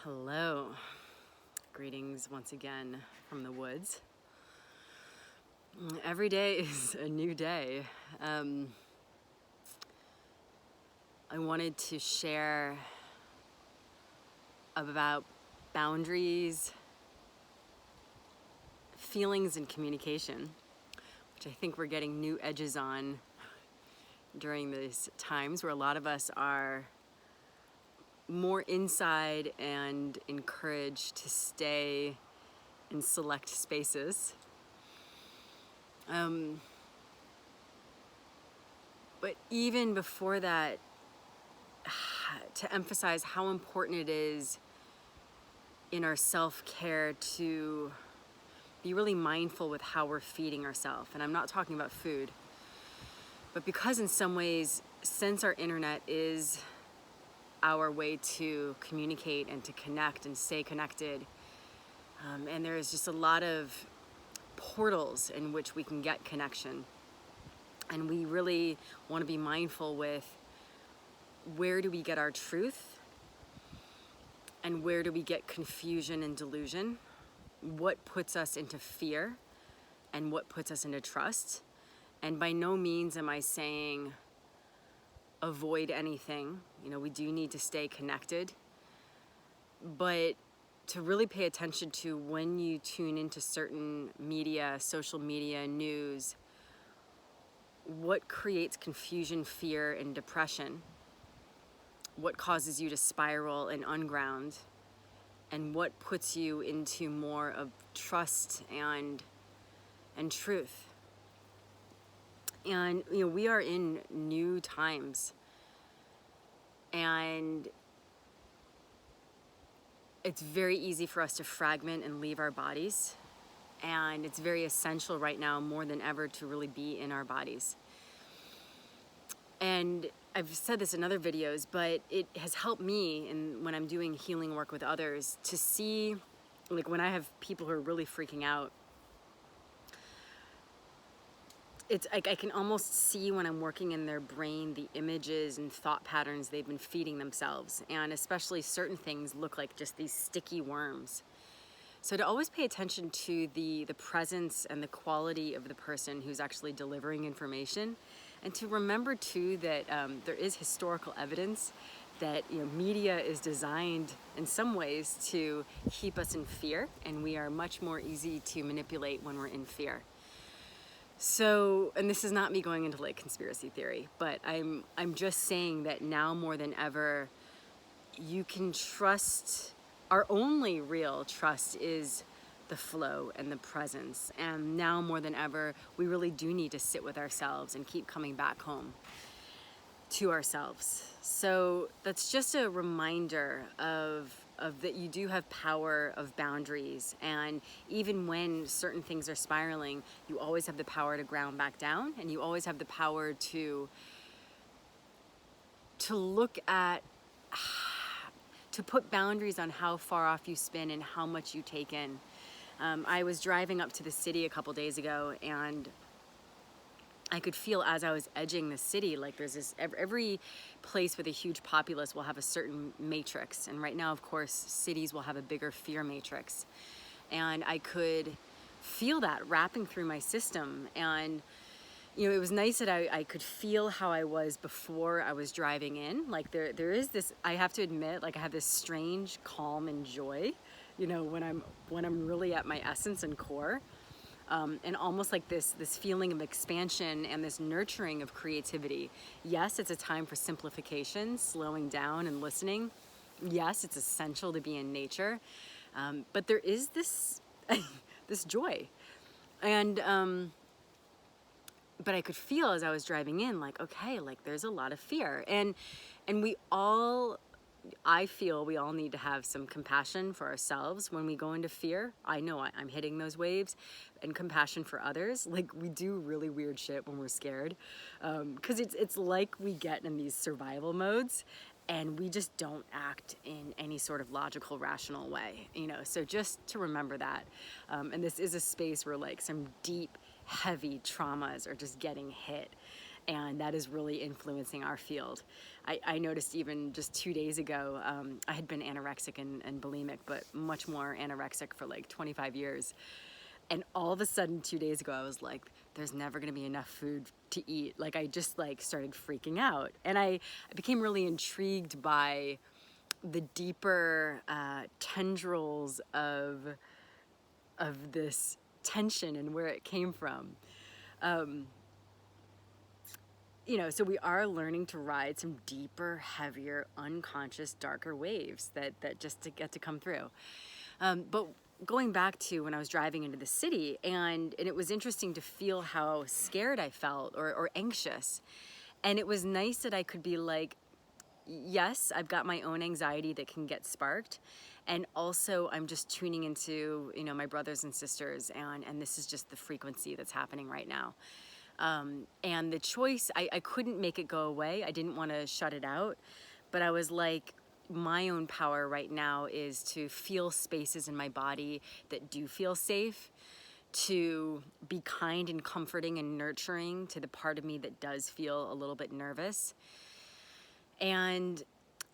Hello. Greetings once again from the woods. Every day is a new day. I wanted to share about boundaries, feelings, and communication, which I think we're getting new edges on during these times where a lot of us are more inside and encouraged to stay in select spaces. But even before that, to emphasize how important it is in our self-care to be really mindful with how we're feeding ourselves. And I'm not talking about food, but because in some ways, since our internet is our way to communicate and to connect and stay connected, and there's just a lot of portals in which we can get connection. And we really want to be mindful with where do we get our truth and where do we get confusion and delusion? What puts us into fear and what puts us into trust? And by no means am I saying avoid anything. You know, we do need to stay connected, but to really pay attention to when you tune into certain media, social media, news, what creates confusion, fear, and depression? What causes you to spiral and unground? And what puts you into more of trust and truth? And you know, we are in new times, and it's very easy for us to fragment and leave our bodies. And it's very essential right now, more than ever, to really be in our bodies. And I've said this in other videos, but it has helped me when I'm doing healing work with others to see, like when I have people who are really freaking out, it's like I can almost see when I'm working in their brain the images and thought patterns they've been feeding themselves. And especially certain things look like just these sticky worms. So to always pay attention to the presence and the quality of the person who's actually delivering information, and to remember too that there is historical evidence that media is designed in some ways to keep us in fear, and we are much more easy to manipulate when we're in fear. So, and this is not me going into like conspiracy theory, but I'm just saying that now more than ever, you can trust. Our only real trust is the flow and the presence. And now more than ever, we really do need to sit with ourselves and keep coming back home to ourselves. So that's just a reminder of that you do have power of boundaries. And even when certain things are spiraling, you always have the power to ground back down, and you always have the power to look at, to put boundaries on how far off you spin and how much you take in. I was driving up to the city a couple days ago, and I could feel as I was edging the city, like there's this, every place with a huge populace will have a certain matrix. And right now, of course, cities will have a bigger fear matrix. And I could feel that wrapping through my system. And it was nice that I could feel how I was before I was driving in. Like there is this, I have to admit, like I have this strange calm and joy, when I'm really at my essence and core, and almost like this feeling of expansion and this nurturing of creativity. Yes, it's a time for simplification, slowing down and listening. Yes, it's essential to be in nature, but there is this this joy, and but I could feel as I was driving in, like, okay, like there's a lot of fear, and I feel we all need to have some compassion for ourselves when we go into fear. I know I'm hitting those waves, and compassion for others. Like we do really weird shit when we're scared, because it's like we get in these survival modes, and we just don't act in any sort of logical, rational way. So just to remember that, and this is a space where like some deep, heavy traumas are just getting hit. And that is really influencing our field. I noticed even just 2 days ago, I had been anorexic and bulimic, but much more anorexic for like 25 years. And all of a sudden 2 days ago, I was like, there's never gonna be enough food to eat. Like I just like started freaking out. And I became really intrigued by the deeper tendrils of this tension and where it came from. So we are learning to ride some deeper, heavier, unconscious, darker waves that just to get to come through. But going back to when I was driving into the city, and it was interesting to feel how scared I felt or anxious. And it was nice that I could be like, yes, I've got my own anxiety that can get sparked. And also I'm just tuning into, my brothers and sisters, and this is just the frequency that's happening right now. And the choice, I couldn't make it go away. I didn't want to shut it out, but I was like, my own power right now is to feel spaces in my body that do feel safe, to be kind and comforting and nurturing to the part of me that does feel a little bit nervous, and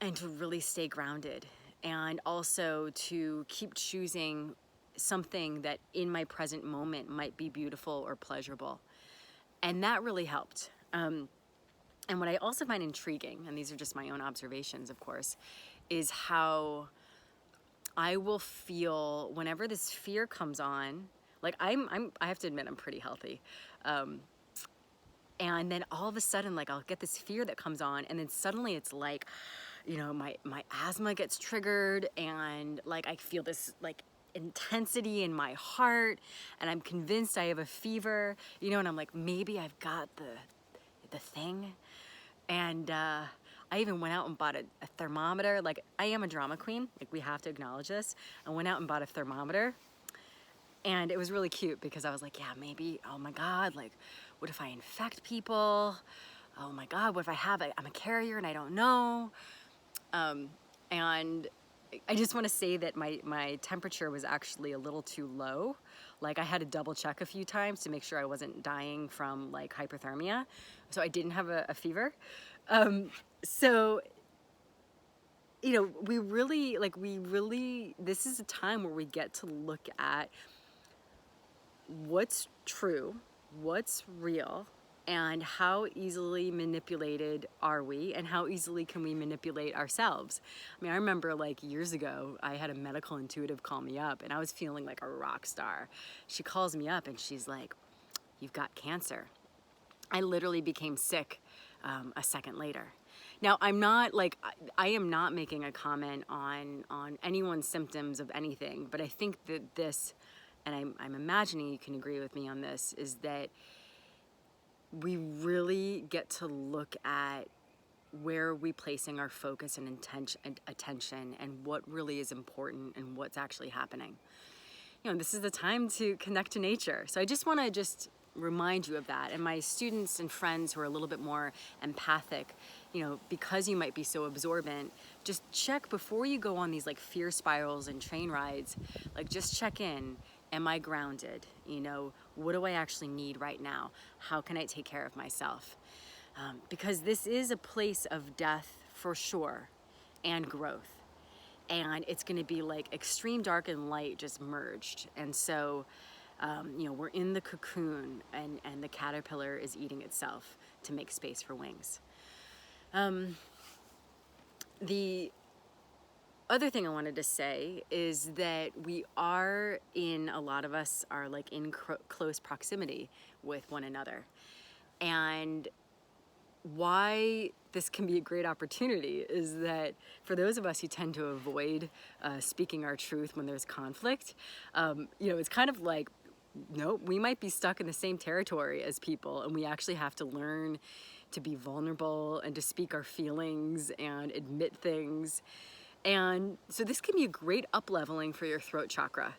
to really stay grounded, and also to keep choosing something that in my present moment might be beautiful or pleasurable. And that really helped. And what I also find intriguing, and these are just my own observations, of course, is how I will feel whenever this fear comes on. Like I have to admit, I'm pretty healthy. And then all of a sudden, like I'll get this fear that comes on, and then suddenly it's like, my asthma gets triggered, and like I feel this like intensity in my heart, and I'm convinced I have a fever, and I'm like, maybe I've got the thing. And I even went out and bought a thermometer. Like, I am a drama queen, like we have to acknowledge this. I went out and bought a thermometer, and it was really cute because I was like, yeah, maybe, oh my God, like what if I infect people? Oh my God, what if I'm a carrier and I don't know? And I just want to say that my temperature was actually a little too low. Like I had to double check a few times to make sure I wasn't dying from like hypothermia. So I didn't have a fever. So, we really, this is a time where we get to look at what's true, what's real, and how easily manipulated are we, and how easily can we manipulate ourselves. I mean, I remember like years ago, I had a medical intuitive call me up, and I was feeling like a rock star. She calls me up and she's like, you've got cancer. I literally became sick a second later. Now, I'm not like, I am not making a comment on anyone's symptoms of anything, but I think that this, and I'm imagining you can agree with me on this, is that we really get to look at where we placing our focus and attention, and what really is important and what's actually happening. This is the time to connect to nature. So I just want to remind you of that. And my students and friends who are a little bit more empathic, because you might be so absorbent, just check before you go on these like fear spirals and train rides. Like, just check in. Am I grounded? What do I actually need right now? How can I take care of myself? Because this is a place of death for sure, and growth. And it's going to be like extreme dark and light just merged. And so, we're in the cocoon, and the caterpillar is eating itself to make space for wings. The other thing I wanted to say is that a lot of us are like in close proximity with one another. And why this can be a great opportunity is that for those of us who tend to avoid speaking our truth when there's conflict, it's kind of like, no, we might be stuck in the same territory as people, and we actually have to learn to be vulnerable and to speak our feelings and admit things. And so this can be a great up-leveling for your throat chakra,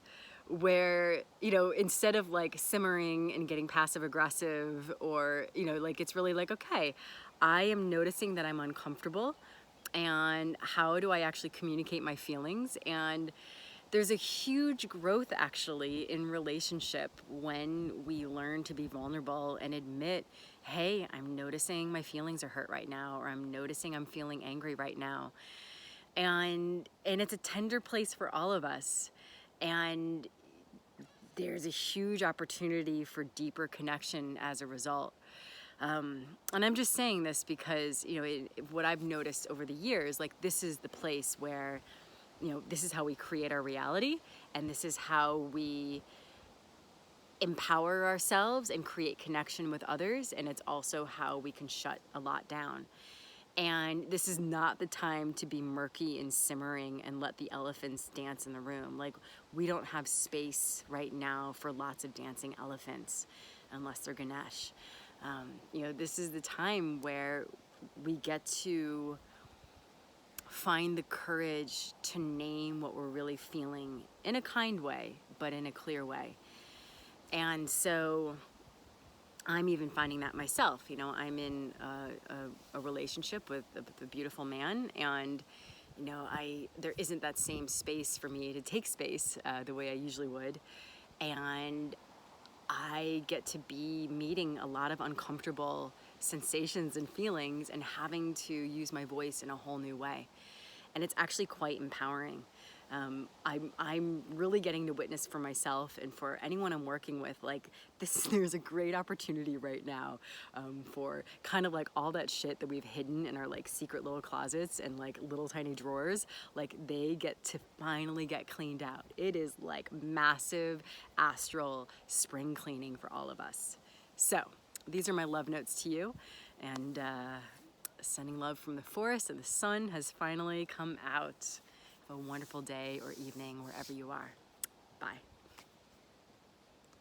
where, instead of like simmering and getting passive aggressive, or, it's really like, okay, I am noticing that I'm uncomfortable, and how do I actually communicate my feelings? And there's a huge growth actually in relationship when we learn to be vulnerable and admit hey, I'm noticing my feelings are hurt right now, or I'm noticing I'm feeling angry right now. And it's a tender place for all of us. And there's a huge opportunity for deeper connection as a result. And I'm just saying this because, what I've noticed over the years, like this is the place where, this is how we create our reality, and this is how we empower ourselves and create connection with others. And it's also how we can shut a lot down. And this is not the time to be murky and simmering and let the elephants dance in the room. Like, we don't have space right now for lots of dancing elephants unless they're Ganesh. This is the time where we get to find the courage to name what we're really feeling in a kind way, but in a clear way. And so I'm even finding that myself. I'm in a relationship with a beautiful man, and there isn't that same space for me to take space the way I usually would, and I get to be meeting a lot of uncomfortable sensations and feelings and having to use my voice in a whole new way. And it's actually quite empowering. I'm really getting to witness for myself and for anyone I'm working with, like this, there's a great opportunity right now for kind of like all that shit that we've hidden in our like secret little closets and like little tiny drawers, like they get to finally get cleaned out. It is like massive astral spring cleaning for all of us. So these are my love notes to you, and sending love from the forest, and the sun has finally come out. Have a wonderful day or evening wherever you are. Bye.